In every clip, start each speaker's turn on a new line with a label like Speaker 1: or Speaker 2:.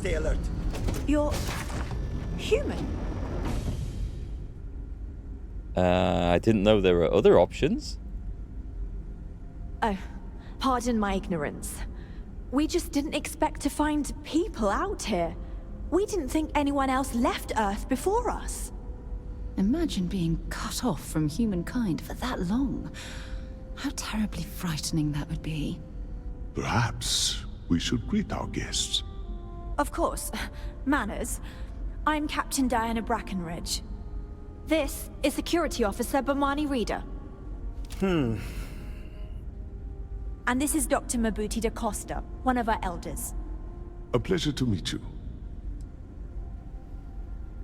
Speaker 1: Stay alert.
Speaker 2: You're human.
Speaker 3: I didn't know there were other options.
Speaker 2: Oh, pardon my ignorance. We just didn't expect to find people out here. We didn't think anyone else left Earth before us.
Speaker 4: Imagine being cut off from humankind for that long. How terribly frightening that would be.
Speaker 5: Perhaps we should greet our guests.
Speaker 2: Of course. Manners. I'm Captain Diana Brackenridge. This is Security Officer Bomani Reader. And this is Dr. Mabuti da Costa, one of our elders.
Speaker 5: A pleasure to meet you.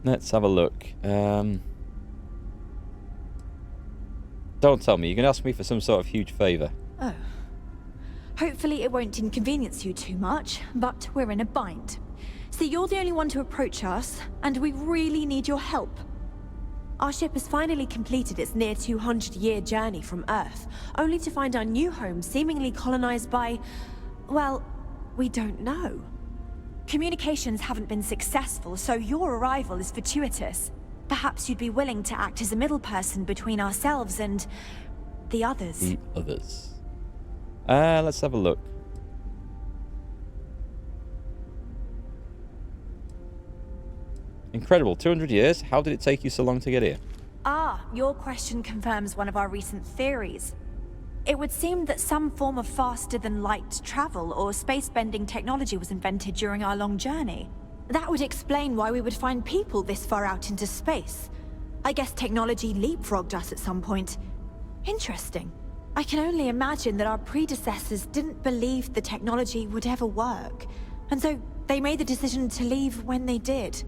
Speaker 3: Let's have a look. Don't tell me. You're going to ask me for some sort of huge favour.
Speaker 2: Oh. Hopefully it won't inconvenience you too much, but we're in a bind. See, you're the only one to approach us, and we really need your help. Our ship has finally completed its near 200-year journey from Earth, only to find our new home seemingly colonized by... well, we don't know. Communications haven't been successful, so your arrival is fortuitous. Perhaps you'd be willing to act as a middle person between ourselves and... the others.
Speaker 3: The others. Let's have a look. Incredible. 200 years? How did it take you so long to get here?
Speaker 2: Ah, your question confirms one of our recent theories. It would seem that some form of faster-than-light travel or space-bending technology was invented during our long journey. That would explain why we would find people this far out into space. I guess technology leapfrogged us at some point. Interesting. I can only imagine that our predecessors didn't believe the technology would ever work, and so they made the decision to leave when they did.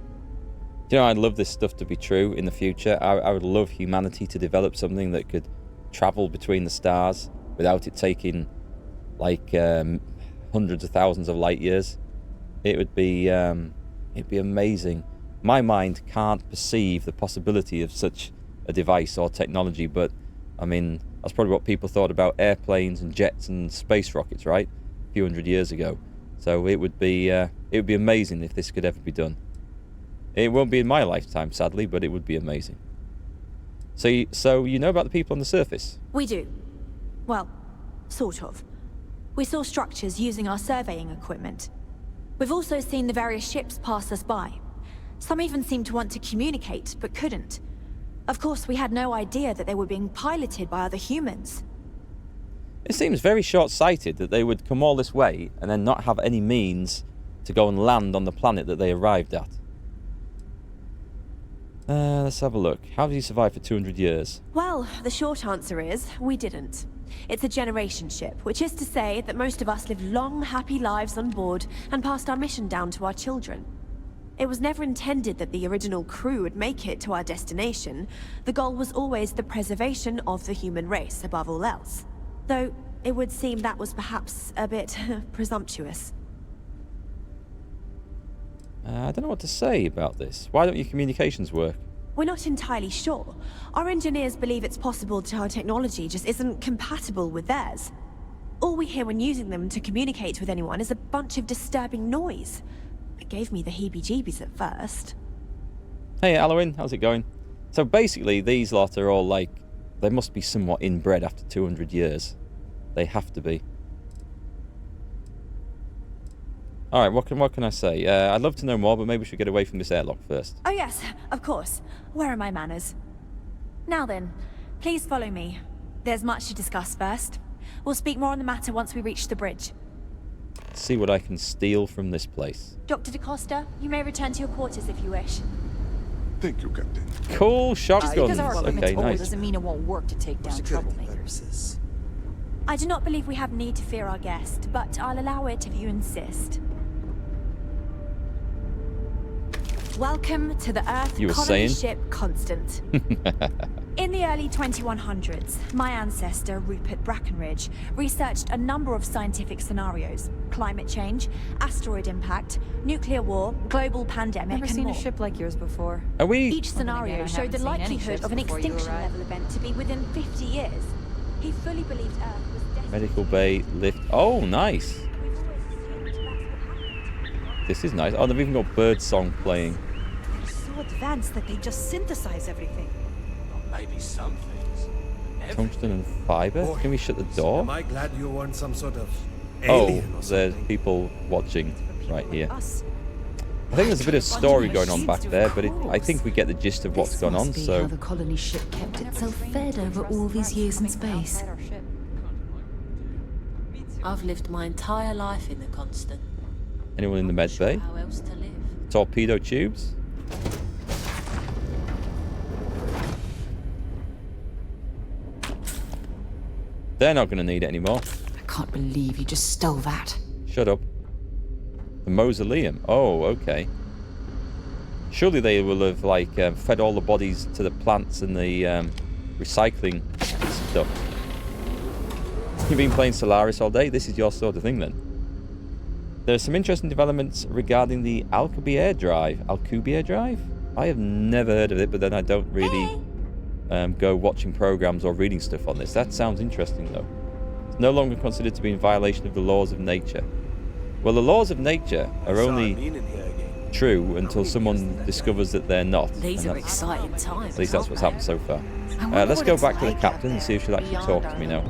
Speaker 3: You know, I'd love this stuff to be true in the future. I would love humanity to develop something that could travel between the stars without it taking, like, hundreds of thousands of light years. It'd be amazing. My mind can't perceive the possibility of such a device or technology, but, I mean, that's probably what people thought about airplanes and jets and space rockets, right? A few hundred years ago. So it would be amazing if this could ever be done. It won't be in my lifetime, sadly, but it would be amazing. So you know about the people on the surface?
Speaker 2: We do. Well, sort of. We saw structures using our surveying equipment. We've also seen the various ships pass us by. Some even seemed to want to communicate, but couldn't. Of course, we had no idea that they were being piloted by other humans.
Speaker 3: It seems very short-sighted that they would come all this way and then not have any means to go and land on the planet that they arrived at. Let's have a look. How did you survive for 200 years?
Speaker 2: Well, the short answer is, we didn't. It's a generation ship, which is to say that most of us lived long, happy lives on board and passed our mission down to our children. It was never intended that the original crew would make it to our destination. The goal was always the preservation of the human race above all else. Though, it would seem that was perhaps a bit presumptuous.
Speaker 3: I don't know what to say about this. Why don't your communications work?
Speaker 2: We're not entirely sure. Our engineers believe it's possible that our technology just isn't compatible with theirs. All we hear when using them to communicate with anyone is a bunch of disturbing noise. It gave me the heebie-jeebies at first.
Speaker 3: Hey, Alwyn, how's it going? So basically, these lot are all like... they must be somewhat inbred after 200 years. They have to be. Alright, what can I say? I'd love to know more, but maybe we should get away from this airlock first.
Speaker 2: Oh yes, of course. Where are my manners? Now then, please follow me. There's much to discuss first. We'll speak more on the matter once we reach the bridge.
Speaker 3: Let's see what I can steal from this place.
Speaker 2: Dr. DaCosta, you may return to your quarters if you wish.
Speaker 5: Thank you, Captain.
Speaker 3: Cool
Speaker 4: Just
Speaker 3: shotguns.
Speaker 4: because our equipment's
Speaker 3: Okay,
Speaker 4: old
Speaker 3: nice.
Speaker 4: doesn't mean it won't work to take down troublemakers.
Speaker 2: I do not believe we have need to fear our guest, but I'll allow it if you insist. Welcome to the Earth colony ship Constant. In the early 2100s, my ancestor, Rupert Brackenridge, researched a number of scientific scenarios. Climate change, asteroid impact, nuclear war, global pandemic,
Speaker 4: Never
Speaker 2: and
Speaker 4: seen
Speaker 2: more.
Speaker 4: a ship like yours before.
Speaker 3: Are we...
Speaker 2: Each scenario showed the
Speaker 4: haven't seen any
Speaker 2: likelihood
Speaker 4: ships
Speaker 2: of an
Speaker 4: before you
Speaker 2: extinction
Speaker 4: arrived.
Speaker 2: level event to be within 50 years. He fully believed Earth was destined...
Speaker 3: Medical bay, lift... Oh, nice.
Speaker 2: We've always assumed that's what happened.
Speaker 3: This is nice. Oh, they've even got bird song playing.
Speaker 1: They're so advanced that they just synthesize everything.
Speaker 6: Or maybe some things.
Speaker 3: Tungsten and fiber. Can we shut the door?
Speaker 7: Am I glad you weren't some sort of
Speaker 3: Oh,
Speaker 7: alien or
Speaker 3: there's
Speaker 7: something?
Speaker 3: people watching right here.
Speaker 1: Us.
Speaker 3: I think there's a bit of story going on back there, but I think we get the gist of what's
Speaker 4: This
Speaker 3: gone on,
Speaker 4: must be
Speaker 3: so...
Speaker 4: how the colony ship kept itself fed over all these years in space.
Speaker 8: I've lived my entire life in the constant.
Speaker 3: Anyone in the med bay?
Speaker 8: How else to live?
Speaker 3: Torpedo tubes? They're not going to need it anymore.
Speaker 4: I can't believe you just stole that.
Speaker 3: Shut up. The mausoleum. Oh, okay. Surely they will have, like, fed all the bodies to the plants and the recycling stuff. You've been playing Solaris all day? This is your sort of thing, then. There are some interesting developments regarding the Alcubierre drive. Alcubierre drive? I have never heard of it, but then I don't really go watching programs or reading stuff on this. That sounds interesting, though. It's no longer considered to be in violation of the laws of nature. Well, the laws of nature are only true until someone discovers that they're not.
Speaker 8: These are exciting times.
Speaker 3: At least that's what's happened so far.
Speaker 4: wonder
Speaker 3: Let's
Speaker 4: what
Speaker 3: go
Speaker 4: it's
Speaker 3: back to the
Speaker 4: like
Speaker 3: captain
Speaker 4: out
Speaker 3: and see if she'll actually talk to me now.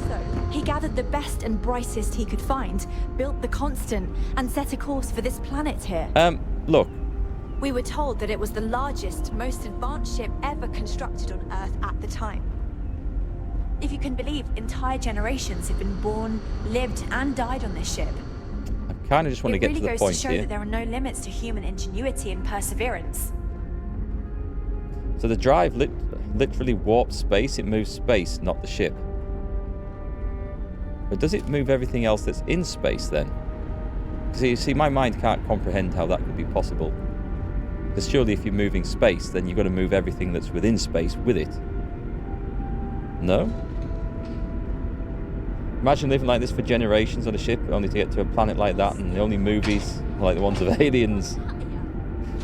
Speaker 2: So, he gathered the best and brightest he could find, built the Constant, and set a course for this planet here.
Speaker 3: Look,
Speaker 2: We were told that it was the largest, most advanced ship ever constructed on Earth at the time. If you can believe, entire generations have been born, lived, and died on this ship.
Speaker 3: I kind of just want to
Speaker 2: It
Speaker 3: get
Speaker 2: really
Speaker 3: to the
Speaker 2: goes
Speaker 3: point
Speaker 2: to show
Speaker 3: here.
Speaker 2: that there are no limits to human ingenuity and perseverance.
Speaker 3: So the drive literally warps space. It moves space, not the ship. But does it move everything else that's in space then? See, my mind can't comprehend how that could be possible. Because surely if you're moving space, then you've got to move everything that's within space with it. No? Imagine living like this for generations on a ship, only to get to a planet like that, and the only movies are like the ones of aliens.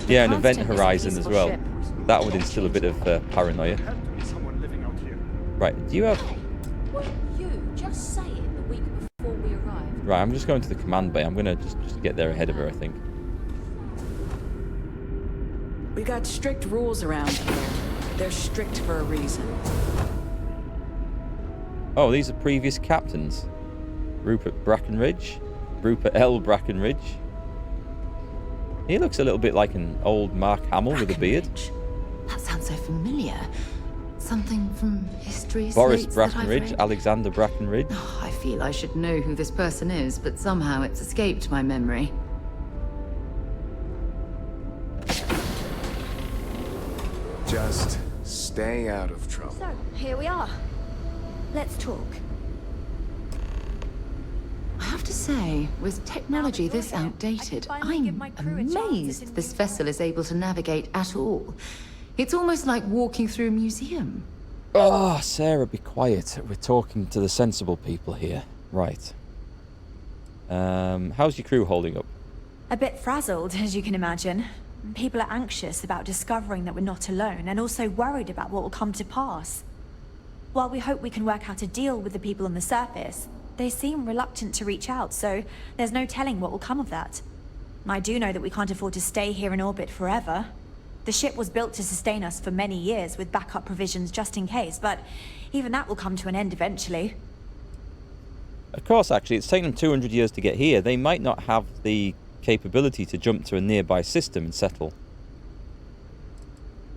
Speaker 3: Yeah, an event
Speaker 2: Constant is a
Speaker 3: horizon as
Speaker 2: peaceful
Speaker 3: well.
Speaker 2: ship.
Speaker 3: That would instill a bit of paranoia. Right, do you have...
Speaker 8: Well, you just say it the week before we arrived.
Speaker 3: Right, I'm just going to the command bay. I'm going to just get there ahead of her, I think.
Speaker 9: We got strict rules around here. They're strict for a reason.
Speaker 3: Oh, these are previous captains. Rupert L. Brackenridge. He looks a little bit like an old Mark Hamill with a beard.
Speaker 4: Brackenridge. That sounds so familiar. Something from history.
Speaker 3: Boris
Speaker 4: slates that I've
Speaker 3: Brackenridge,
Speaker 4: read.
Speaker 3: Alexander Brackenridge.
Speaker 4: Oh, I feel I should know who this person is, but somehow it's escaped my memory.
Speaker 6: Just stay out of trouble.
Speaker 2: So, here we are. Let's talk.
Speaker 4: I have to say, with technology this outdated, I'm amazed this vessel is able to navigate at all. It's almost like walking through a museum.
Speaker 3: Oh, Sarah, be quiet. We're talking to the sensible people here. Right. How's your crew holding up?
Speaker 2: A bit frazzled, as you can imagine. People are anxious about discovering that we're not alone, and also worried about what will come to pass. While we hope we can work out a deal with the people on the surface, they seem reluctant to reach out, so there's no telling what will come of that. I do know that we can't afford to stay here in orbit forever. The ship was built to sustain us for many years with backup provisions just in case, but even that will come to an end eventually.
Speaker 3: Of course, actually, it's taken them 200 years to get here. They might not have the capability to jump to a nearby system and settle.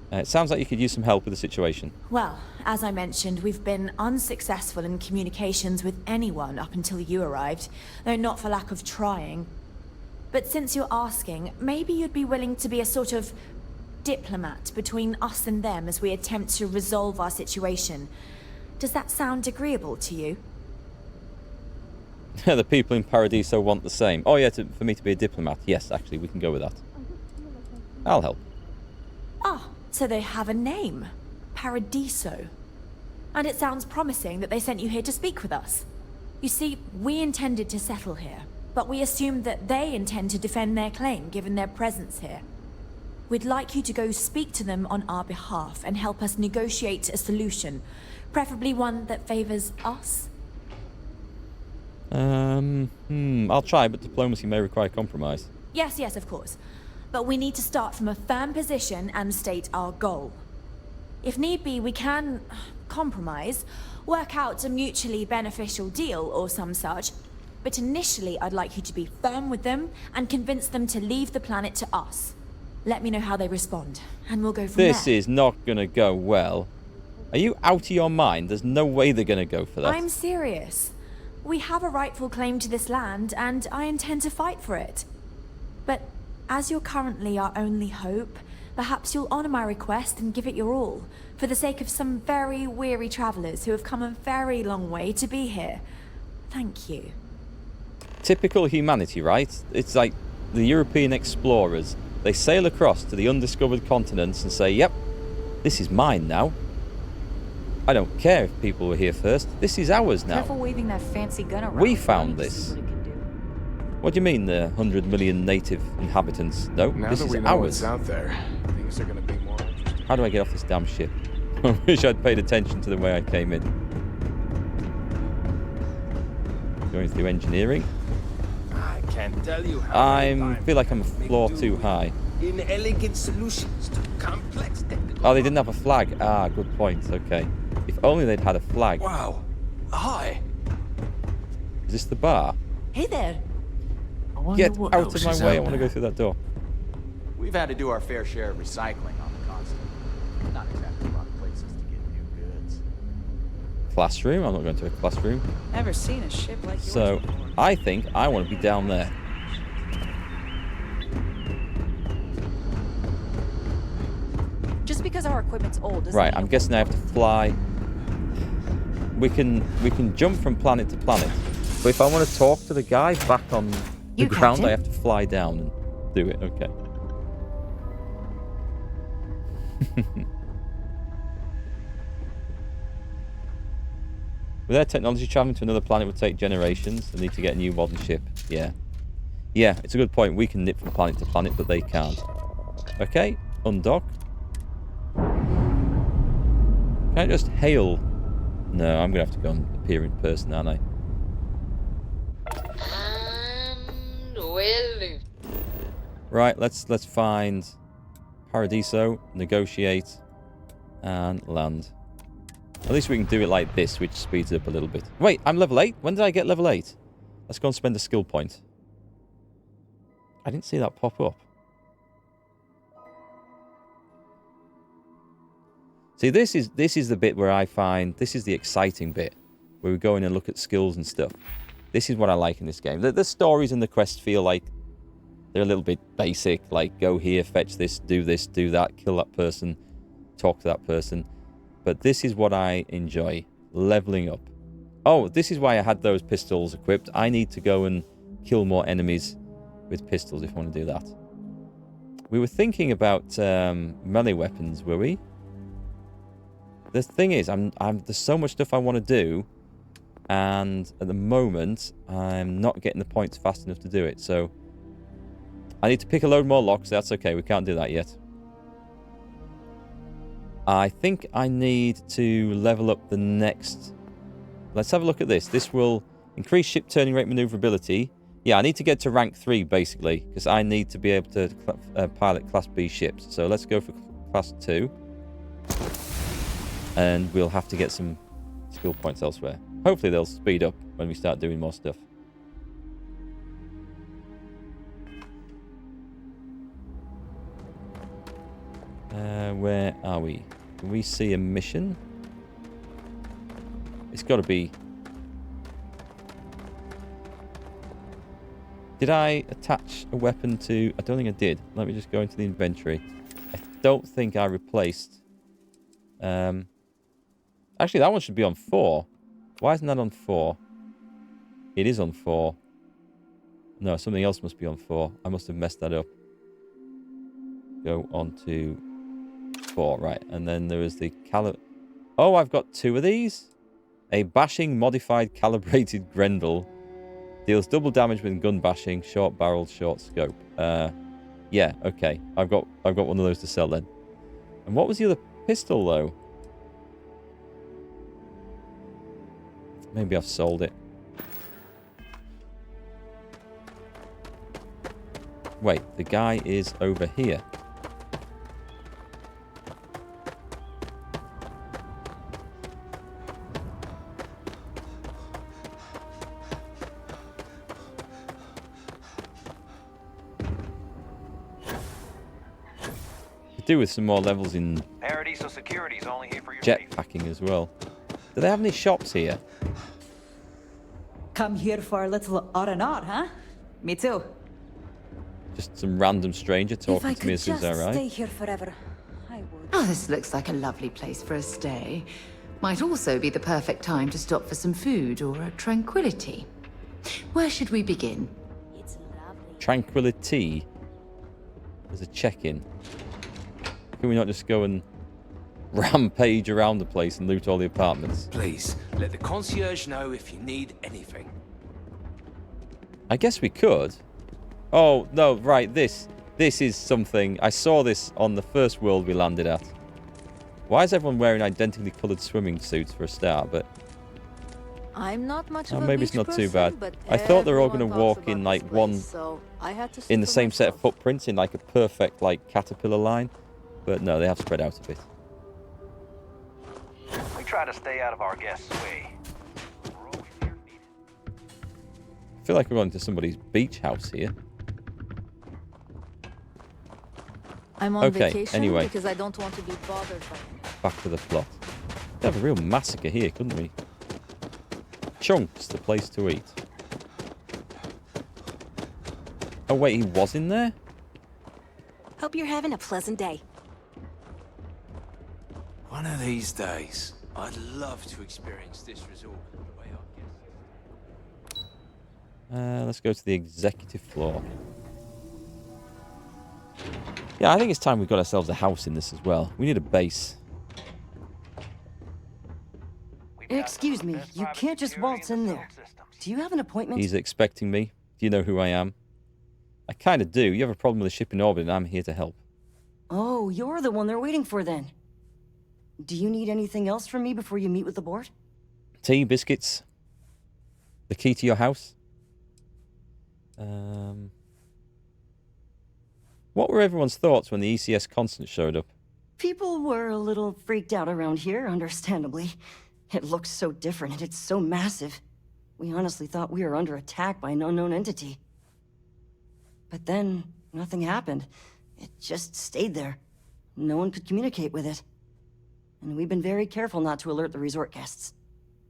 Speaker 3: It sounds like you could use some help with the situation.
Speaker 2: Well, as I mentioned, we've been unsuccessful in communications with anyone up until you arrived, though not for lack of trying. But since you're asking, maybe you'd be willing to be a sort of diplomat between us and them as we attempt to resolve our situation. Does that sound agreeable to you?
Speaker 3: The people in Paradiso want the same. Oh yeah, for me to be a diplomat. Yes, actually, we can go with that. I'll help.
Speaker 2: Ah, so they have a name. Paradiso. And it sounds promising that they sent you here to speak with us. You see, we intended to settle here, but we assumed that they intend to defend their claim given their presence here. We'd like you to go speak to them on our behalf and help us negotiate a solution, preferably one that favors us.
Speaker 3: I'll try, but diplomacy may require compromise.
Speaker 2: Yes, yes, of course. But we need to start from a firm position and state our goal. If need be, we can compromise, work out a mutually beneficial deal or some such. But initially, I'd like you to be firm with them and convince them to leave the planet to us. Let me know how they respond, and we'll go from there.
Speaker 3: This is not going to go well. Are you out of your mind? There's no way they're going to go for that.
Speaker 2: I'm serious. We have a rightful claim to this land, and I intend to fight for it. But as you're currently our only hope, perhaps you'll honor my request and give it your all, for the sake of some very weary travelers who have come a very long way to be here. Thank you.
Speaker 3: Typical humanity, right? It's like the European explorers. They sail across to the undiscovered continents and say, yep, this is mine now. I don't care if people were here first. This is ours now.
Speaker 9: Careful waving that fancy gun around.
Speaker 3: We found this. What do you mean, the 100 million native inhabitants? No,
Speaker 6: Now
Speaker 3: this
Speaker 6: that
Speaker 3: is
Speaker 6: we know
Speaker 3: ours.
Speaker 6: what's out there, things are going to be more interesting.
Speaker 3: How do I get off this damn ship? I wish I'd paid attention to the way I came in. Going through engineering.
Speaker 6: I can't tell you how
Speaker 3: I feel like I'm a floor too high.
Speaker 6: Inelegant solutions to complex technical.
Speaker 3: Oh, they didn't have a flag. Ah, good point. Okay. If only they'd had a flag.
Speaker 6: Wow. Hi.
Speaker 3: Is this the bar?
Speaker 1: Hey there.
Speaker 3: Get out of my way. I want to go through that door.
Speaker 10: We've had to do our fair share of recycling on the constant. Not exactly rough places to get new goods.
Speaker 3: Classroom. I'm not going to a classroom.
Speaker 9: Never seen a ship like yours
Speaker 3: So,
Speaker 9: before.
Speaker 3: I think I want to be down there.
Speaker 9: Just because our equipment's old doesn't
Speaker 3: Right,
Speaker 9: mean
Speaker 3: I'm
Speaker 9: it
Speaker 3: guessing I have to fly. We can jump from planet to planet. But if I want to talk to the guy back on the ground,
Speaker 2: Captain?
Speaker 3: I have to fly down and do it. Okay. With their technology, traveling to another planet would take generations. They need to get a new modern ship. Yeah. Yeah, it's a good point. We can nip from planet to planet, but they can't. Okay, undock. Can I just hail? No, I'm going to have to go and appear in person, aren't I? Right, let's find Paradiso, negotiate, and land. At least we can do it like this, which speeds it up a little bit. Wait, I'm level 8? When did I get level 8? Let's go and spend a skill point. I didn't see that pop up. See, this is the bit where I find... This is the exciting bit. Where we go in and look at skills and stuff. This is what I like in this game. The stories and the quests feel like they're a little bit basic. Like, go here, fetch this, do that, kill that person, talk to that person. But this is what I enjoy. Leveling up. Oh, this is why I had those pistols equipped. I need to go and kill more enemies with pistols if I want to do that. We were thinking about melee weapons, were we? The thing is, there's so much stuff I want to do, and at the moment, I'm not getting the points fast enough to do it. So I need to pick a load more locks. That's okay. We can't do that yet. I think I need to level up the next... Let's have a look at this. This will increase ship turning rate maneuverability. Yeah, I need to get to rank 3, basically, because I need to be able to pilot Class B ships. So let's go for Class 2. And we'll have to get some skill points elsewhere. Hopefully they'll speed up when we start doing more stuff. Where are we? Can we see a mission? It's got to be... Did I attach a weapon to... I don't think I did. Let me just go into the inventory. I don't think I replaced... Actually, that one should be on 4. Why isn't that on 4? It is on 4. No, something else must be on 4. I must have messed that up. Go on to 4, right. And then there is the Oh, I've got 2 of these. A bashing modified calibrated Grendel. Deals double damage with gun bashing, short barrel, short scope. Yeah, okay. I've got one of those to sell then. And what was the other pistol though? Maybe I've sold it. Wait, the guy is over here. Could do with some more levels in jetpacking as well. Do they have any shops here?
Speaker 9: Come here for a little R&R, huh? Me too.
Speaker 3: Just some random stranger talking to me as soon as I arrive.
Speaker 1: Stay here forever, I would.
Speaker 4: Oh, this looks like a lovely place for a stay. Might also be the perfect time to stop for some food or a tranquility. Where should we begin?
Speaker 8: It's lovely.
Speaker 3: Tranquility. There's a check-in. Can we not just go and rampage around the place and loot all the apartments?
Speaker 6: Please, let the concierge know if you need anything.
Speaker 3: I guess we could. Oh, no, right, this is something. I saw this on the first world we landed at. Why is everyone wearing identically coloured swimming suits for a start? But
Speaker 2: I'm not much of a
Speaker 3: maybe it's not too bad. I thought they were all going to walk in like one, in the same set of footprints, in like a perfect like caterpillar line. But no, they have spread out a bit.
Speaker 11: We try to stay out of our guests' way.
Speaker 3: I feel like we're going to somebody's beach house here.
Speaker 2: I'm on vacation
Speaker 3: anyway.
Speaker 2: because I don't want to be bothered by him.
Speaker 3: Back to the plot. We'd have a real massacre here, couldn't we? Chunks, the place to eat. Oh wait, he was in there?
Speaker 1: Hope you're having a pleasant day.
Speaker 6: One of these days, I'd love to experience this resort the way I guess.
Speaker 3: Let's go to the executive floor. Yeah, I think it's time we got ourselves a house in this as well. We need a base.
Speaker 12: Excuse me, you can't just waltz in there. Do you have an appointment?
Speaker 3: He's expecting me. Do you know who I am? I kind of do. You have a problem with the ship in orbit and I'm here to help.
Speaker 12: Oh, you're the one they're waiting for then. Do you need anything else from me before you meet with the board?
Speaker 3: Tea, biscuits. The key to your house. What were everyone's thoughts when the ECS Constant showed up?
Speaker 12: People were a little freaked out around here, understandably. It looks so different and it's so massive. We honestly thought we were under attack by an unknown entity. But then, nothing happened. It just stayed there. No one could communicate with it. And we've been very careful not to alert the resort guests.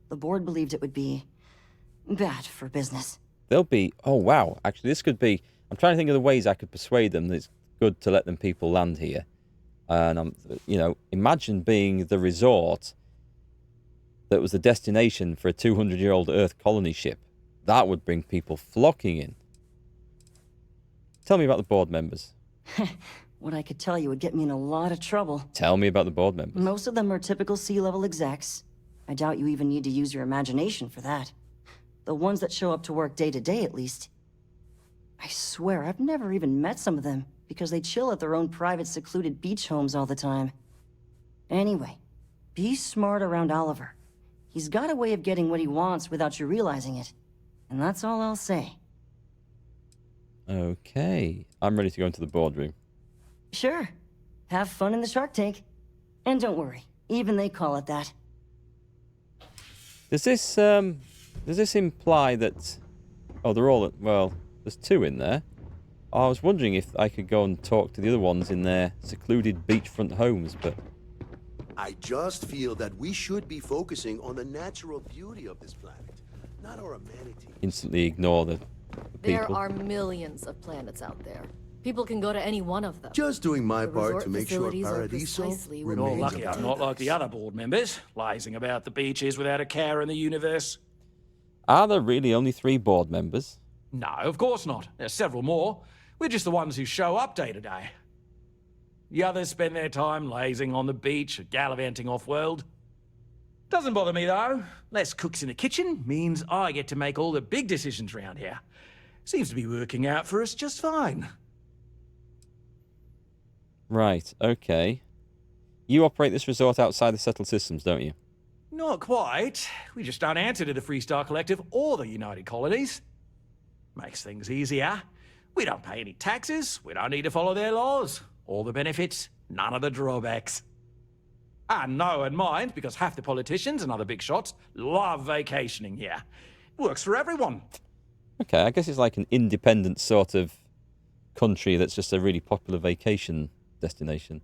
Speaker 12: The board believed it would be bad for business.
Speaker 3: They'll be... Oh, wow. Actually, this could be... I'm trying to think of the ways I could persuade them that it's good to let them people land here. And, you know, imagine being the resort that was the destination for a 200-year-old Earth colony ship. That would bring people flocking in. Tell me about the board members.
Speaker 12: What I could tell you would get me in a lot of trouble.
Speaker 3: Tell me about the board members.
Speaker 12: Most of them are typical C-level execs. I doubt you even need to use your imagination for that. The ones that show up to work day to day, at least. I swear, I've never even met some of them, because they chill at their own private secluded beach homes all the time. Anyway, be smart around Oliver. He's got a way of getting what he wants without you realizing it. And that's all I'll say.
Speaker 3: Okay. I'm ready to go into the boardroom.
Speaker 12: Sure. Have fun in the Shark Tank. And don't worry, even they call it that.
Speaker 3: Does this imply that... Oh, they're all... Well, there's two in there. I was wondering if I could go and talk to the other ones in their secluded beachfront homes, but...
Speaker 13: I just feel that we should be focusing on the natural beauty of this planet, not our amenities.
Speaker 3: Instantly ignore the
Speaker 14: There
Speaker 3: people.
Speaker 14: are millions of planets out there. People can go to any one of them.
Speaker 13: Just doing my
Speaker 14: The
Speaker 13: part
Speaker 14: resort
Speaker 13: to make sure
Speaker 14: facilities are
Speaker 13: Paradiso
Speaker 14: precisely what
Speaker 15: You're
Speaker 13: remains
Speaker 15: lucky
Speaker 13: a
Speaker 15: I'm not like the other board members, lazing about the beaches without a care in the universe.
Speaker 3: Are there really only 3 board members?
Speaker 15: No, of course not. There's several more. We're just the ones who show up day to day. The others spend their time lazing on the beach or gallivanting off-world. Doesn't bother me, though. Less cooks in the kitchen means I get to make all the big decisions around here. Seems to be working out for us just fine.
Speaker 3: Right, okay. You operate this resort outside the settled systems, don't you?
Speaker 15: Not quite. We just don't answer to the Freestar Collective or the United Colonies. Makes things easier. We don't pay any taxes, we don't need to follow their laws. All the benefits, none of the drawbacks. And know and mind, because half the politicians and other big shots love vacationing here. Works for everyone.
Speaker 3: Okay, I guess it's like an independent sort of country that's just a really popular vacation destination.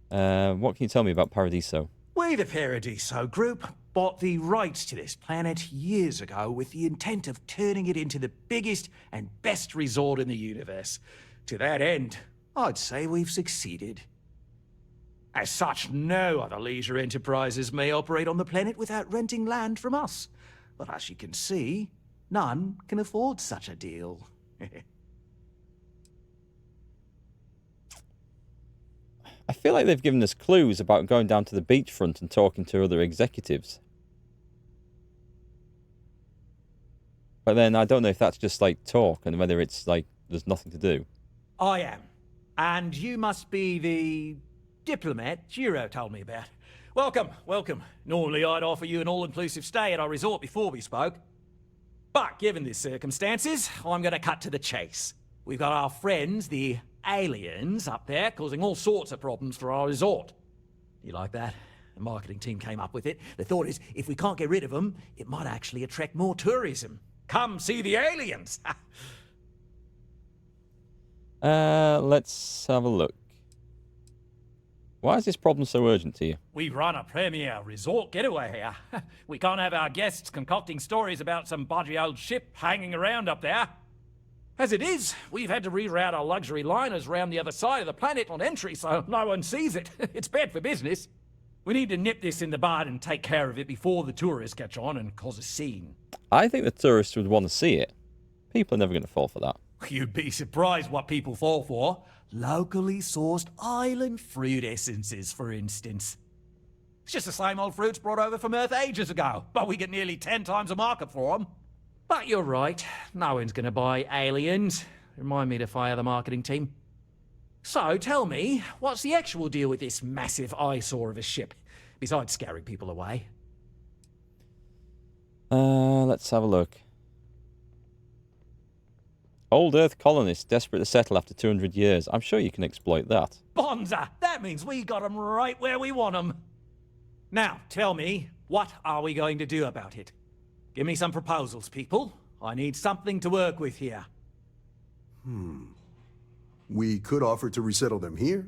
Speaker 3: What can you tell me about Paradiso?
Speaker 15: We, the Paradiso Group, bought the rights to this planet years ago with the intent of turning it into the biggest and best resort in the universe. To that end, I'd say we've succeeded. As such, no other leisure enterprises may operate on the planet without renting land from us. But as you can see, none can afford such a deal.
Speaker 3: I feel like they've given us clues about going down to the beachfront and talking to other executives. But then I don't know if that's just like talk and whether it's like there's nothing to do.
Speaker 15: I am. And you must be the diplomat Yarrrr told me about. Welcome, welcome. Normally I'd offer you an all-inclusive stay at our resort before we spoke. But given the circumstances, I'm going to cut to the chase. We've got our friends, the aliens, up there, causing all sorts of problems for our resort. You like that? The marketing team came up with it. The thought is, if we can't get rid of them, it might actually attract more tourism. Come see the aliens!
Speaker 3: Let's have a look. Why is this problem so urgent to you?
Speaker 15: We run a premier resort getaway here. We can't have our guests concocting stories about some budgy old ship hanging around up there. As it is, we've had to reroute our luxury liners round the other side of the planet on entry so no one sees it. It's bad for business. We need to nip this in the bud and take care of it before the tourists catch on and cause a scene.
Speaker 3: I think the tourists would want to see it. People are never going to fall for that.
Speaker 15: You'd be surprised what people fall for. Locally sourced island fruit essences, for instance. It's just the same old fruits brought over from Earth ages ago, but we get nearly 10 times the market for them. But you're right, no one's going to buy aliens. Remind me to fire the marketing team. So, tell me, what's the actual deal with this massive eyesore of a ship, besides scaring people away?
Speaker 3: Let's have a look. Old Earth colonists desperate to settle after 200 years. I'm sure you can exploit that.
Speaker 15: Bonza! That means we got them right where we want them. Now, tell me, what are we going to do about it? Give me some proposals, people. I need something to work with here.
Speaker 13: We could offer to resettle them here.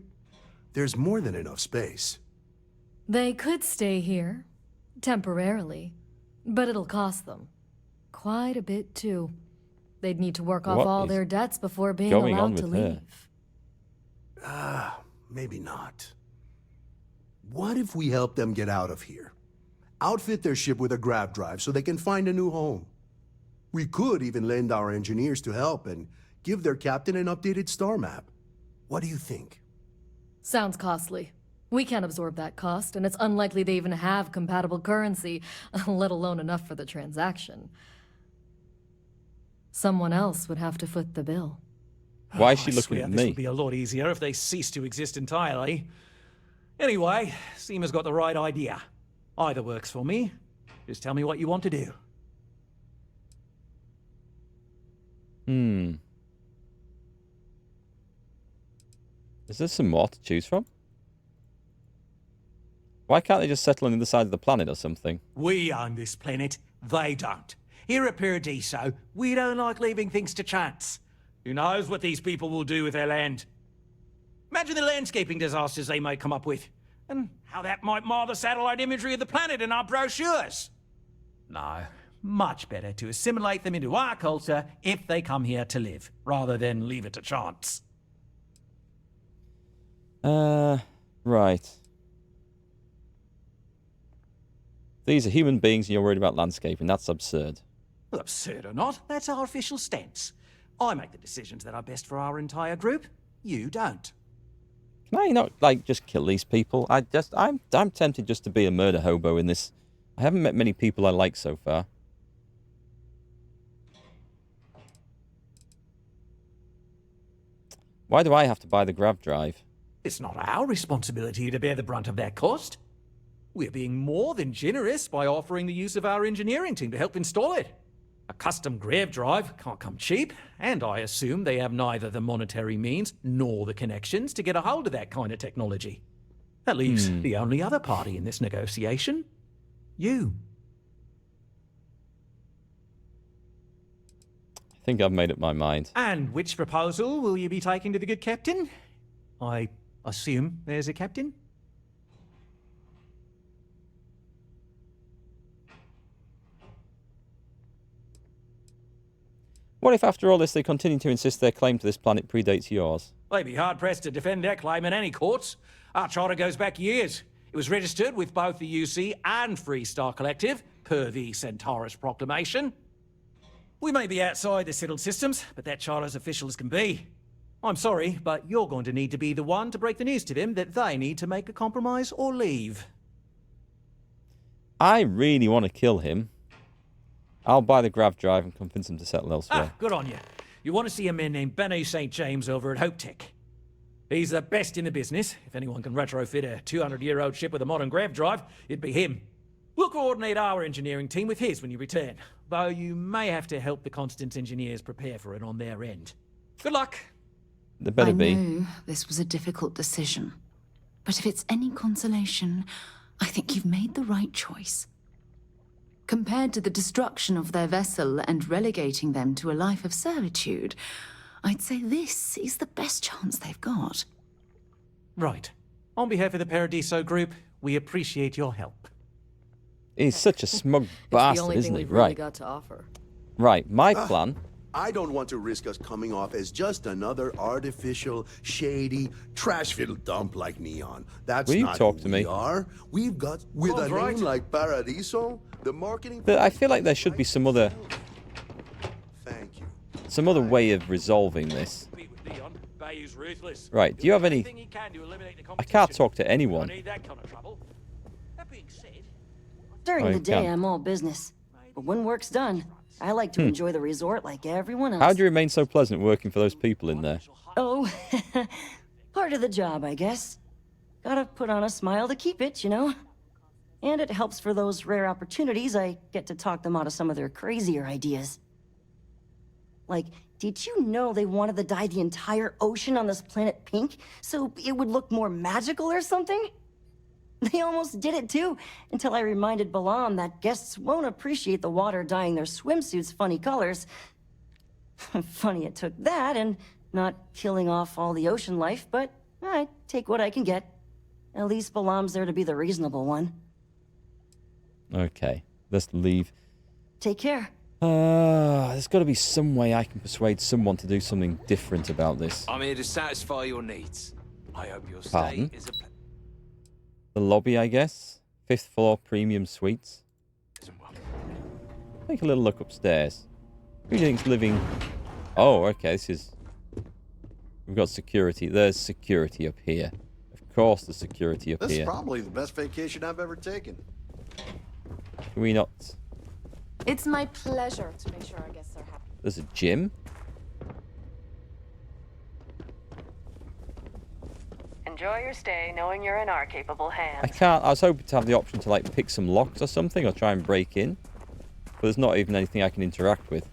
Speaker 13: There's more than enough space.
Speaker 14: They could stay here, temporarily, but it'll cost them. Quite a bit, too. They'd need to work off all their debts before being allowed to leave.
Speaker 13: Maybe not. What if we help them get out of here? Outfit their ship with a grav drive so they can find a new home. We could even lend our engineers to help and give their captain an updated star map. What do you think?
Speaker 14: Sounds costly. We can't absorb that cost, and it's unlikely they even have compatible currency, let alone enough for the transaction. Someone else would have to foot the bill.
Speaker 3: Why is she looking at me?
Speaker 15: This would be a lot easier if they ceased to exist entirely. Anyway, Seema's got the right idea. Either works for me. Just tell me what you want to do.
Speaker 3: Is there some more to choose from? Why can't they just settle on the other side of the planet or something?
Speaker 15: We own this planet, they don't. Here at Paradiso, we don't like leaving things to chance. Who knows what these people will do with their land? Imagine the landscaping disasters they may come up with, and how that might mar the satellite imagery of the planet in our brochures. No, much better to assimilate them into our culture if they come here to live, rather than leave it to chance.
Speaker 3: Right. These are human beings and you're worried about landscaping. That's absurd.
Speaker 15: Well, absurd or not, that's our official stance. I make the decisions that are best for our entire group. You don't.
Speaker 3: Can I not, like, just kill these people? I'm tempted just to be a murder hobo in this. I haven't met many people I like so far. Why do I have to buy the grav drive?
Speaker 15: It's not our responsibility to bear the brunt of that cost. We're being more than generous by offering the use of our engineering team to help install it. A custom grav drive can't come cheap, and I assume they have neither the monetary means nor the connections to get a hold of that kind of technology. That leaves the only other party in this negotiation. You.
Speaker 3: I think I've made up my mind.
Speaker 15: And which proposal will you be taking to the good captain? I assume there's a captain?
Speaker 3: What if after all this they continue to insist their claim to this planet predates yours?
Speaker 15: They'd be hard-pressed to defend their claim in any courts. Our charter goes back years. It was registered with both the UC and Free Star Collective, per the Centaurus Proclamation. We may be outside the settled systems, but that charter as official as can be. I'm sorry, but you're going to need to be the one to break the news to them that they need to make a compromise or leave.
Speaker 3: I really want to kill him. I'll buy the grav drive and convince him to settle elsewhere.
Speaker 15: Ah, good on you. You want to see a man named Benny St. James over at Hope Tech. He's the best in the business. If anyone can retrofit a 200-year-old ship with a modern grav drive, it'd be him. We'll coordinate our engineering team with his when you return, though you may have to help the Constance engineers prepare for it on their end. Good luck.
Speaker 3: There better be.
Speaker 4: I know this was a difficult decision, but if it's any consolation, I think you've made the right choice. Compared to the destruction of their vessel and relegating them to a life of servitude, I'd say this is the best chance they've got.
Speaker 15: Right. On behalf of the Paradiso Group, we appreciate your help.
Speaker 3: He's such a smug bastard, isn't he?
Speaker 9: Really got to offer.
Speaker 3: Right, my plan.
Speaker 13: I don't want to risk us coming off as just another artificial, shady, trash-filled dump like Neon. That's
Speaker 3: Will you
Speaker 13: not
Speaker 3: talk
Speaker 13: who
Speaker 3: to me?
Speaker 13: we are. We've got, with a name like Paradiso, the marketing...
Speaker 3: But I feel like there should be some other...
Speaker 13: Thank you.
Speaker 3: Some other way of resolving this. Right, do you have any... I can't talk to anyone.
Speaker 12: During the day, I'm all business. But when work's done, I like to enjoy the resort like everyone else.
Speaker 3: How do you remain so pleasant working for those people in there?
Speaker 12: Oh, part of the job, I guess. Gotta put on a smile to keep it, you know? And it helps for those rare opportunities I get to talk them out of some of their crazier ideas. Like, did you know they wanted to dye the entire ocean on this planet pink so it would look more magical or something? They almost did it too, until I reminded Balam that guests won't appreciate the water dyeing their swimsuits funny colors. Funny it took that and not killing off all the ocean life, but I take what I can get. At least Balam's there to be the reasonable one.
Speaker 3: Okay, let's leave.
Speaker 12: Take care.
Speaker 3: There's got to be some way I can persuade someone to do something different about this.
Speaker 6: I'm here to satisfy your needs. I hope your stay
Speaker 3: Pardon?
Speaker 6: is a...
Speaker 3: The lobby, I guess. 5th floor premium suites. Take a little look upstairs. Who do you think's living... Oh, okay, this is... We've got security. There's security up here. Of course there's security up
Speaker 16: This
Speaker 3: here.
Speaker 16: is probably the best vacation I've ever taken.
Speaker 3: Can we not...
Speaker 8: It's my pleasure to make sure our guests are happy.
Speaker 3: There's a gym?
Speaker 17: Enjoy your stay, knowing you're in our capable hands.
Speaker 3: I can't... I was hoping to have the option to, like, pick some locks or something, or try and break in. But there's not even anything I can interact with.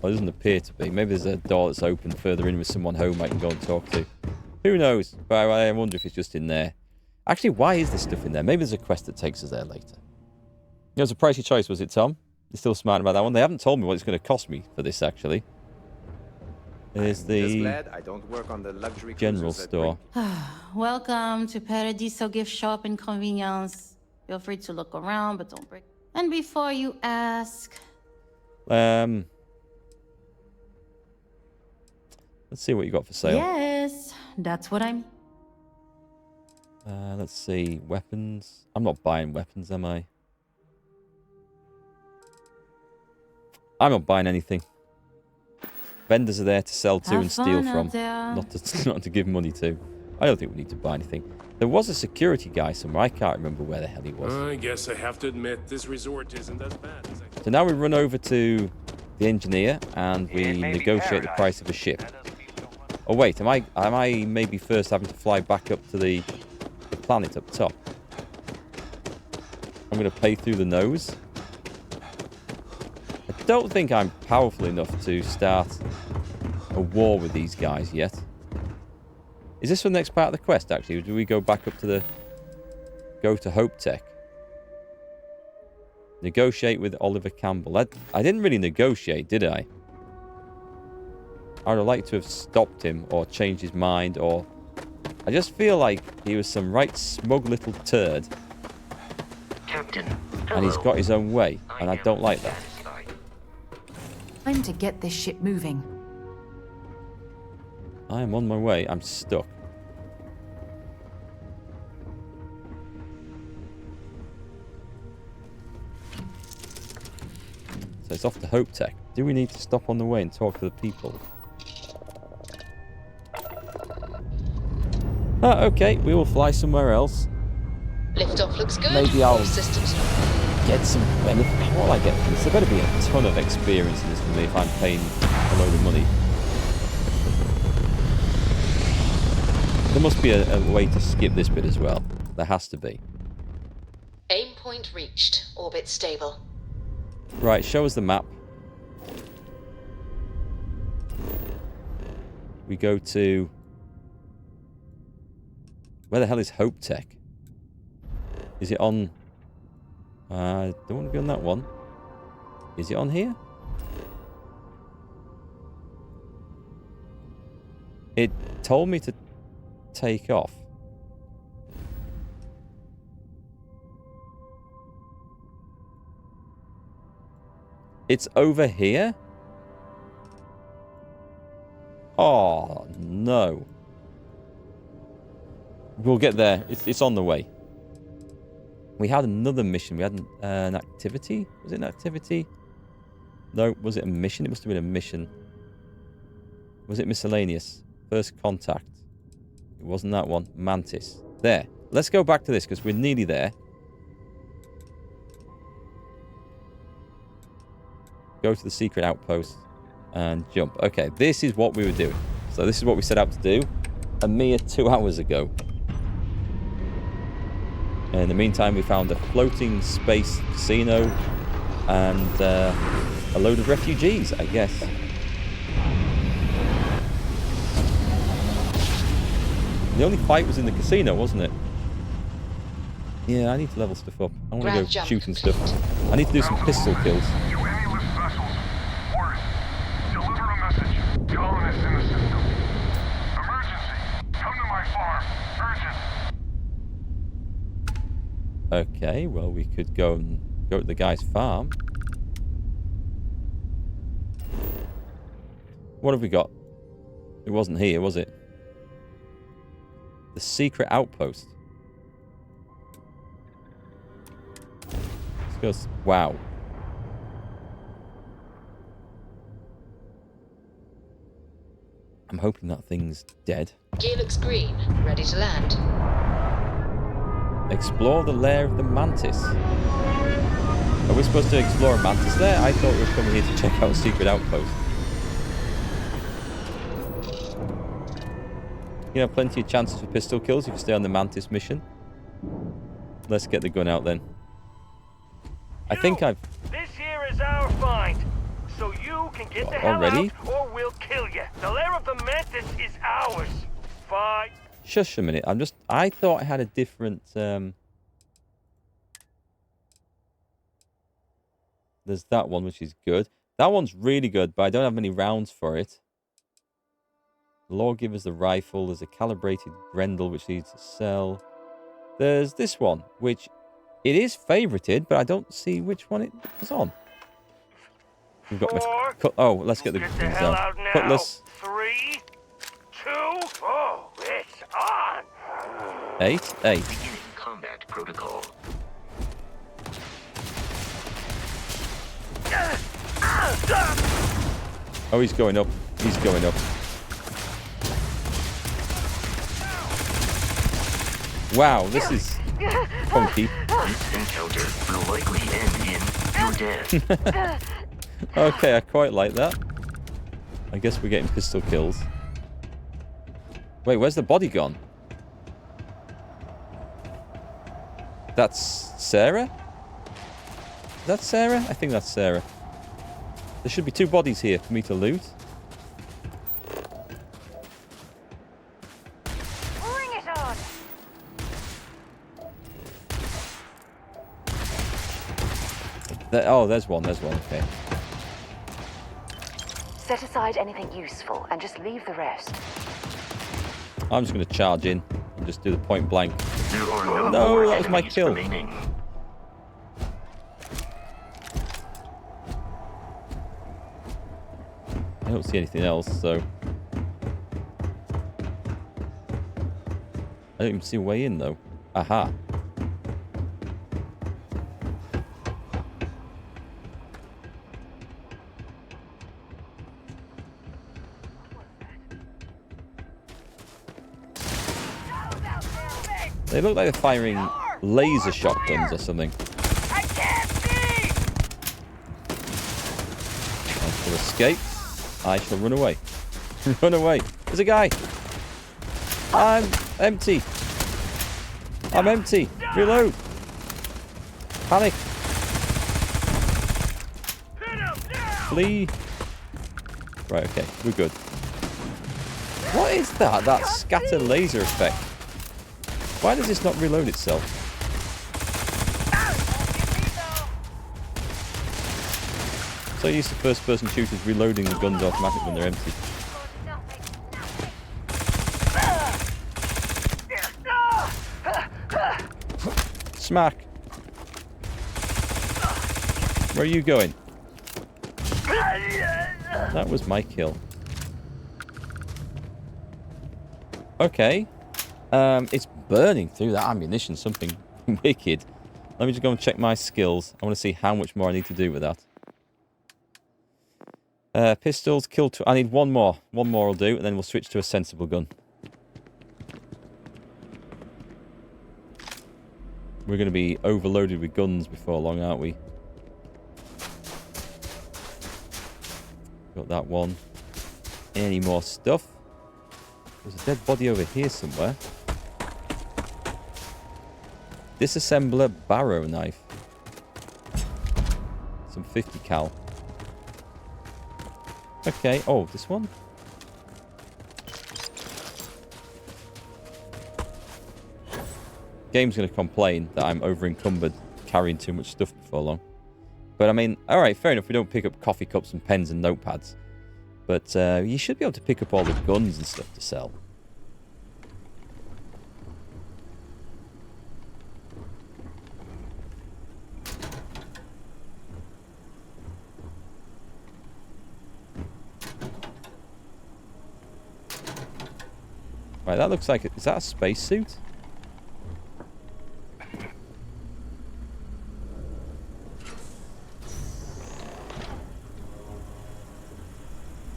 Speaker 3: Well, it doesn't appear to be. Maybe there's a door that's open further in with someone home I can go and talk to. Who knows? But I wonder if it's just in there. Actually, why is this stuff in there? Maybe there's a quest that takes us there later. It was a pricey choice, was it, Tom? You're still smart about that one. They haven't told me what it's going to cost me for this, actually. There's the
Speaker 18: glad I don't work on the luxury
Speaker 3: general store.
Speaker 19: Welcome to Paradiso Gift Shop and Convenience. Feel free to look around, but don't break. And before you ask...
Speaker 3: Let's see what you got for sale.
Speaker 19: Yes, that's what I'm...
Speaker 3: Let's see. Weapons. I'm not buying weapons, am I? I'm not buying anything. Vendors are there to sell to and steal from, not to give money to. I don't think we need to buy anything. There was a security guy somewhere. I can't remember where the hell he was.
Speaker 20: I guess I have to admit, this resort isn't as bad as I...
Speaker 3: So now we run over to the engineer and we negotiate the price of a ship. Oh wait, am I maybe first having to fly back up to the planet up top? I'm going to pay through the nose. don't think I'm powerful enough to start a war with these guys yet. Is this the next part of the quest, actually? Or do we go back up to the... Go to Hope Tech? Negotiate with Oliver Campbell. I didn't really negotiate, did I? I would have liked to have stopped him or changed his mind, or... I just feel like he was some right smug little turd.
Speaker 21: Captain,
Speaker 3: and he's got his own way, and I don't like that.
Speaker 4: Time to get this ship moving.
Speaker 3: I am on my way. I'm stuck. So it's off to Hope Tech. Do we need to stop on the way and talk to the people? Ah, okay. We will fly somewhere else.
Speaker 17: Liftoff looks good.
Speaker 3: Maybe I'll
Speaker 17: Systems.
Speaker 3: get some benefit. What will I get from this? There better be a ton of experience in this for me if I'm paying a load of money. There must be a way to skip this bit as well. There has to be.
Speaker 17: Aim point reached. Orbit stable.
Speaker 3: Right, show us the map. We go to... Where the hell is Hope Tech? Is it on... I don't want to be on that one. Is it on here? It told me to take off. It's over here? Oh, no. We'll get there. It's on the way. We had another mission. We had an activity. Was it an activity? No, was it a mission? It must have been a mission. Was it miscellaneous? First contact. It wasn't that one. Mantis. There. Let's go back to this because we're nearly there. Go to the secret outpost and jump. Okay, this is what we were doing. So this is what we set out to do a mere 2 hours ago. In the meantime, we found a floating space casino and a load of refugees, I guess. The only fight was in the casino, wasn't it? Yeah, I need to level stuff up. I want to go shooting stuff. I need to do some pistol kills. Okay, well, we could go to the guy's farm. What have we got? It wasn't here, was it? The secret outpost. Let's go. Wow. I'm hoping that thing's dead.
Speaker 17: Gear looks green. Ready to land.
Speaker 3: Explore the lair of the mantis. Are we supposed to explore a mantis lair? I thought we were coming here to check out a secret outpost. You have plenty of chances for pistol kills if you stay on the mantis mission. Let's get the gun out then. I think I've...
Speaker 11: This here is our find. So you can get the hell
Speaker 3: Already?
Speaker 11: out or we'll kill you. The lair of the mantis is ours. Fine.
Speaker 3: Shush a minute. I thought I had a different... There's that one, which is good. That one's really good, but I don't have many rounds for it. The Lawgiver's the rifle. There's a calibrated Grendel, which needs to sell. There's this one, which it is favorited, but I don't see which one it was on. We've got oh, let's get the things out. Cutlass.
Speaker 11: 3, 2, oh, it's on.
Speaker 3: 8.
Speaker 21: Combat protocol.
Speaker 3: Oh, he's going up. He's going up. Wow, this is funky.
Speaker 21: This encounter will likely end in your death.
Speaker 3: Okay, I quite like that. I guess we're getting pistol kills. Wait, where's the body gone? That's Sarah? Is that Sarah? I think that's Sarah. There should be 2 bodies here for me to loot.
Speaker 17: Bring it on!
Speaker 3: Oh, there's one, okay.
Speaker 17: Set aside anything useful and just leave the rest.
Speaker 3: I'm just going to charge in and just do the point blank.
Speaker 21: There are
Speaker 3: No, that was my kill.
Speaker 21: Remaining.
Speaker 3: I don't see anything else, so... I don't even see a way in, though. Aha. They look like they're firing laser shotguns or something.
Speaker 11: I can't see!
Speaker 3: I shall escape. I shall run away. Run away. There's a guy. I'm empty. I'm empty. Reload. Panic. Flee. Right, okay. We're good. What is that? That scatter laser effect. Why does this not reload itself? So used to first-person shooters reloading the guns automatically when they're empty. Smack. Where are you going? That was my kill. Okay. It's burning through that ammunition, something wicked. Let me just go and check my skills. I want to see how much more I need to do with that. Pistols, kill... I need one more. One more will do, and then we'll switch to a sensible gun. We're going to be overloaded with guns before long, aren't we? Got that one. Any more stuff? There's a dead body over here somewhere. Disassembler barrow knife. Some 50 cal. Okay. Oh, this one? Game's going to complain that I'm over encumbered carrying too much stuff before long. But I mean, alright, fair enough. We don't pick up coffee cups and pens and notepads. But you should be able to pick up all the guns and stuff to sell. Right, that looks like... Is that a spacesuit?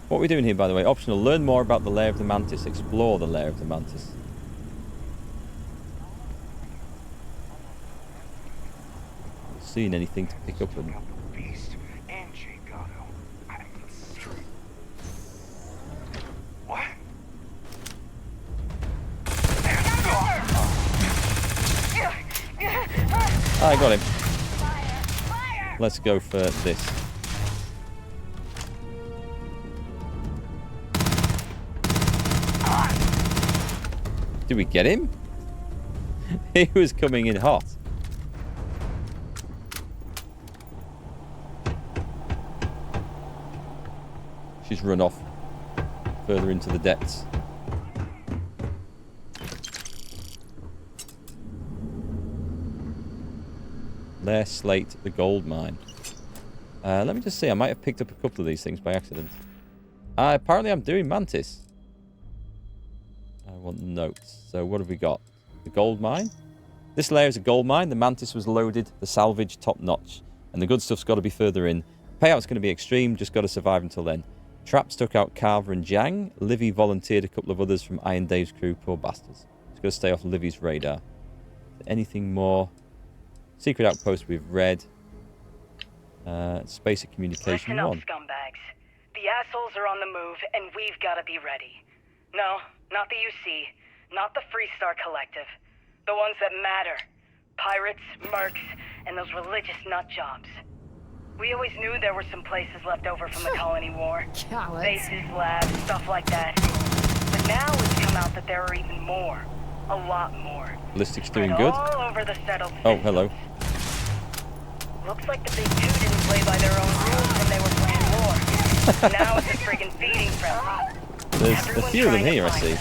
Speaker 3: What are we doing here, by the way? Optional. Learn more about the lair of the mantis. Explore the lair of the mantis. Not seeing anything to pick up on.
Speaker 11: What?
Speaker 3: I got him. Let's go for this. Did we get him? He was coming in hot. She's run off further into the depths. Lair Slate, the gold mine. Let me just see. I might have picked up a couple of these things by accident. Apparently I'm doing Mantis. I want notes. So what have we got? The gold mine. This layer is a gold mine. The Mantis was loaded. The salvage top notch. And the good stuff's got to be further in. Payout's going to be extreme. Just got to survive until then. Traps took out Carver and Jang. Livy volunteered a couple of others from Iron Dave's crew. Poor bastards. Just got to stay off Livy's radar. Anything more? Secret outpost we've read. Space of communication.
Speaker 5: Listen up, scumbags. The assholes are on the move, and we've got to be ready. No, not the UC. Not the Freestar Collective. The ones that matter. Pirates, mercs, and those religious nut jobs. We always knew there were some places left over from the colony war.
Speaker 8: Cowards.
Speaker 5: Bases, labs, stuff like that. But now it's come out that there are even more. A lot more.
Speaker 3: Ballistics doing good.
Speaker 5: All over the settled
Speaker 3: Oh, hello.
Speaker 5: Looks like the big two didn't play by their own rules when they were playing war. Now it's a friggin' feeding frenzy.
Speaker 3: There's a few of them here, I see.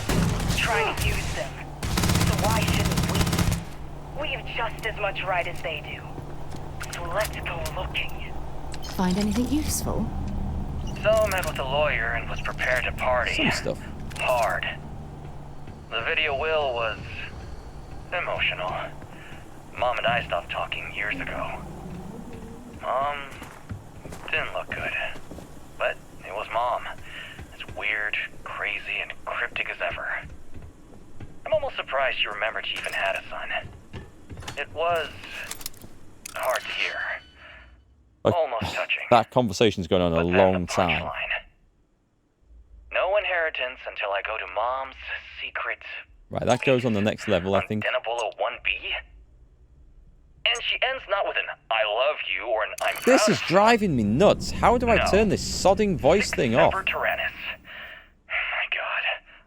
Speaker 5: Trying to use them. So why shouldn't we? We have just as much right as they do. So let's go looking.
Speaker 4: Find anything useful?
Speaker 21: So met with a lawyer and was prepared to party.
Speaker 3: Some stuff.
Speaker 21: Hard. The video will was emotional. Mom and I stopped talking years ago. Mom didn't look good. But it was Mom. As weird, crazy, and cryptic as ever. I'm almost surprised she remembered she even had a son. It was hard to hear. Almost touching.
Speaker 3: That conversation's going on a long time.
Speaker 21: No inheritance until I go to Mom's secret.
Speaker 3: Right, that goes on the next level, I think.
Speaker 21: Denebola 1B? And she ends not with an I love you or an I'm proud
Speaker 3: This
Speaker 21: of
Speaker 3: is driving me nuts. How do I turn this sodding voice thing off?
Speaker 21: Semper Tyrannis. My God.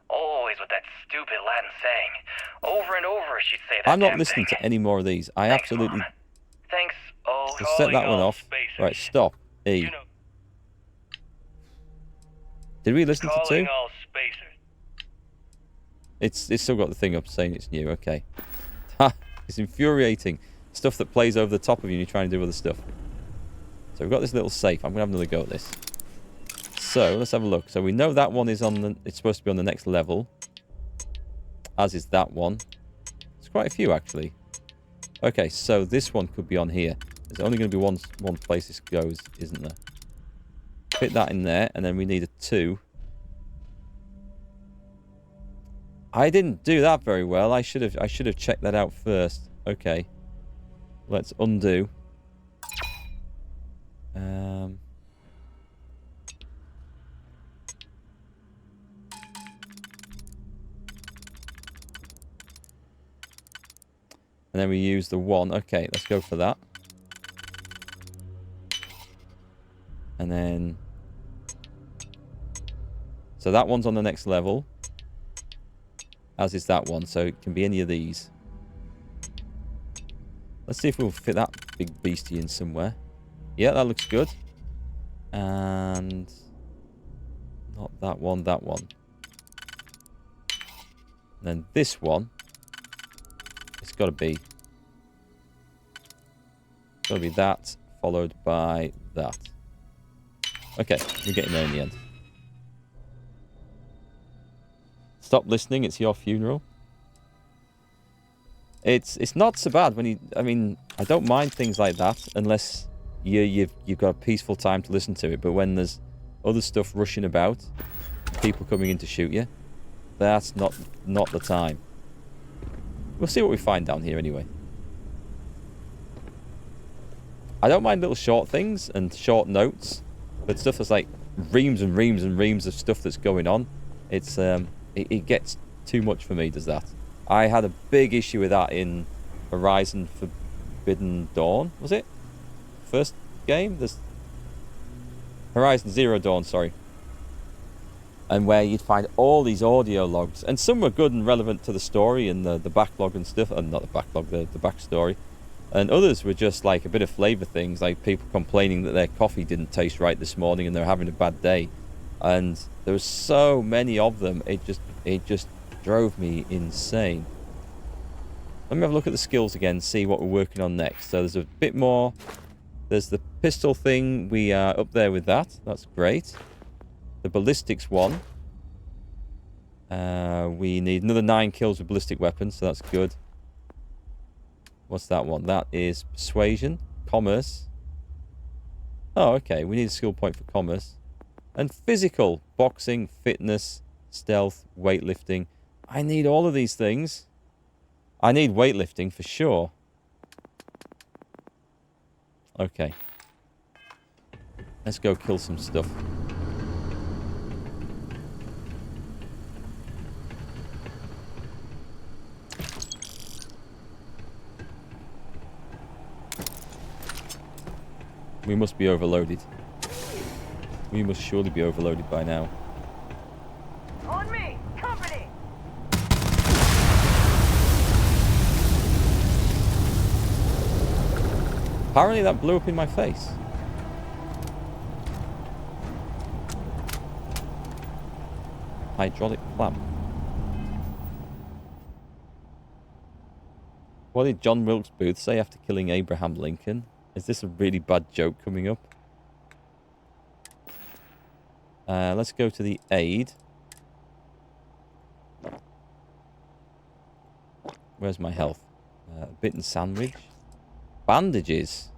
Speaker 21: Always with that stupid Latin saying. Over and over she'd say that.
Speaker 3: I'm not listening to any more of these. I absolutely...
Speaker 21: Thanks. Oh,
Speaker 3: Let's set that one off. Right, stop. E. Did we listen to 2? It's still got the thing up saying it's new. Okay. Ha! It's infuriating. Stuff that plays over the top of you and you're trying to do other stuff. So we've got this little safe. I'm going to have another go at this. So, let's have a look. So we know that one is on the... It's supposed to be on the next level. As is that one. There's quite a few, actually. Okay, so this one could be on here. There's only going to be one place this goes, isn't there? Fit that in there, and then we need a 2. I didn't do that very well. I should have checked that out first. Okay. Let's undo. And then we use the 1. Okay, let's go for that. And then... So that one's on the next level. As is that one, so it can be any of these. Let's see if we'll fit that big beastie in somewhere. Yeah, that looks good. And... Not that one, that one. And then this one... It's got to be... It's got to be that, followed by that. Okay, we're getting there in the end. Stop listening, it's your funeral. It's not so bad when you... I mean, I don't mind things like that unless you've got a peaceful time to listen to it. But when there's other stuff rushing about, people coming in to shoot you, that's not the time. We'll see what we find down here anyway. I don't mind little short things and short notes, but stuff that's like reams and reams and reams of stuff that's going on, it's it gets too much for me, does that. I had a big issue with that in Horizon Forbidden Dawn, was it? First game? There's Horizon Zero Dawn, sorry. And where you'd find all these audio logs, and some were good and relevant to the story and the backlog and stuff, and not the backlog, the backstory. And others were just like a bit of flavour things, like people complaining that their coffee didn't taste right this morning and they're having a bad day. And there were so many of them, it just drove me insane. Let me have a look at the skills again, see what we're working on next. So there's a bit more. There's the pistol thing, we are up there with that. That's great. The ballistics one. We need another 9 kills with ballistic weapons, so that's good. What's that one? That is persuasion, commerce. Oh, okay. We need a skill point for commerce. And physical, boxing, fitness, stealth, weightlifting. I need all of these things. I need weightlifting for sure. Okay. Let's go kill some stuff. We must be overloaded. We must surely be overloaded by now.
Speaker 11: On me! Company!
Speaker 3: Apparently that blew up in my face. Hydraulic clamp. What did John Wilkes Booth say after killing Abraham Lincoln? Is this a really bad joke coming up? Let's go to the aid. Where's my health? Bitten sandwich. Bandages.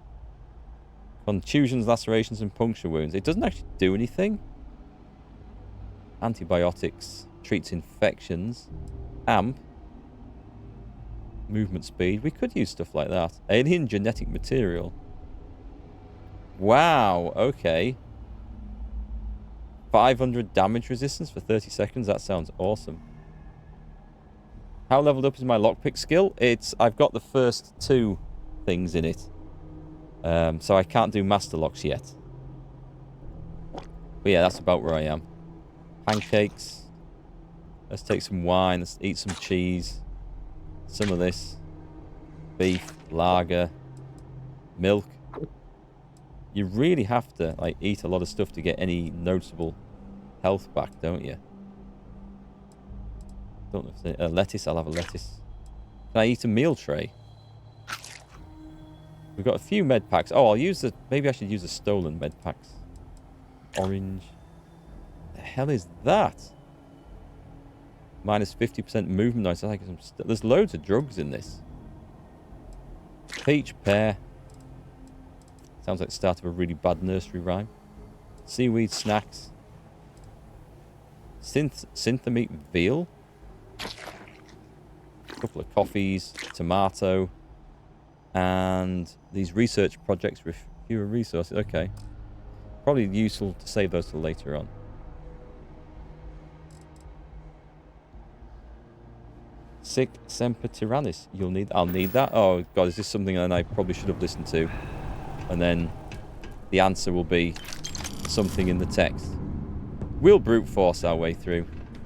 Speaker 3: Contusions, lacerations, and puncture wounds. It doesn't actually do anything. Antibiotics. Treats infections. Amp. Movement speed. We could use stuff like that. Alien genetic material. Wow. Okay. 500 damage resistance for 30 seconds. That sounds awesome. How leveled up is my lockpick skill? I've got the first 2 things in it. So I can't do master locks yet. But yeah, that's about where I am. Pancakes. Let's take some wine. Let's eat some cheese. Some of this. Beef. Lager. Milk. You really have to eat a lot of stuff to get any noticeable health back, don't you? Don't know if there's lettuce. I'll have a lettuce. Can I eat a meal tray? We've got a few med packs. Oh, I'll use the... Maybe I should use the stolen med packs. Orange. The hell is that? Minus 50% movement noise. There's loads of drugs in this. Peach, pear. Sounds like the start of a really bad nursery rhyme. Seaweed snacks. Synthamite veal. A couple of coffees. Tomato. And these research projects with fewer resources. Okay. Probably useful to save those till later on. Sic semper tyrannis. I'll need that. Oh god, is this something that I probably should have listened to? And then the answer will be something in the text. We'll brute force our way through.